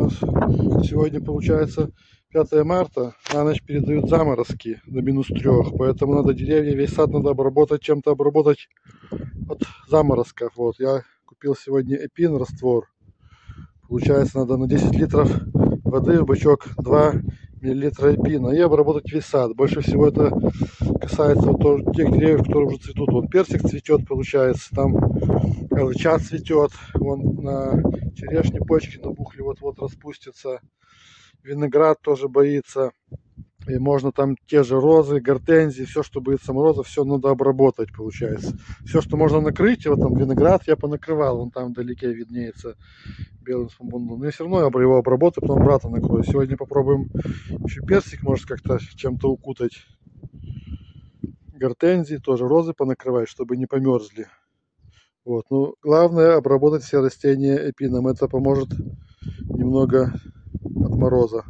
нас сегодня получается 5 марта, на ночь передают заморозки до -3, поэтому надо деревья, весь сад надо обработать, чем-то обработать от заморозков. Вот, я купил сегодня Эпин раствор. Получается, надо на 10 литров воды в бачок 2 миллилитра Эпина и обработать весь сад. Больше всего это касается вот тех деревьев, которые уже цветут. Вон персик цветет, получается, там алыча цветет, вон на черешне почки набухли, вот-вот распустятся. Виноград тоже боится. И можно там те же розы, гортензии, все, что боится мороза, все надо обработать, получается. Все, что можно накрыть, вот там виноград я понакрывал, вон там вдалеке виднеется белым смундом. Но я все равно его обработаю, потом брата накрою. Сегодня попробуем еще персик, может, как-то чем-то укутать. Гортензии, тоже розы понакрывать, чтобы не померзли. Вот. Ну, главное обработать все растения Эпином. Это поможет немного от мороза.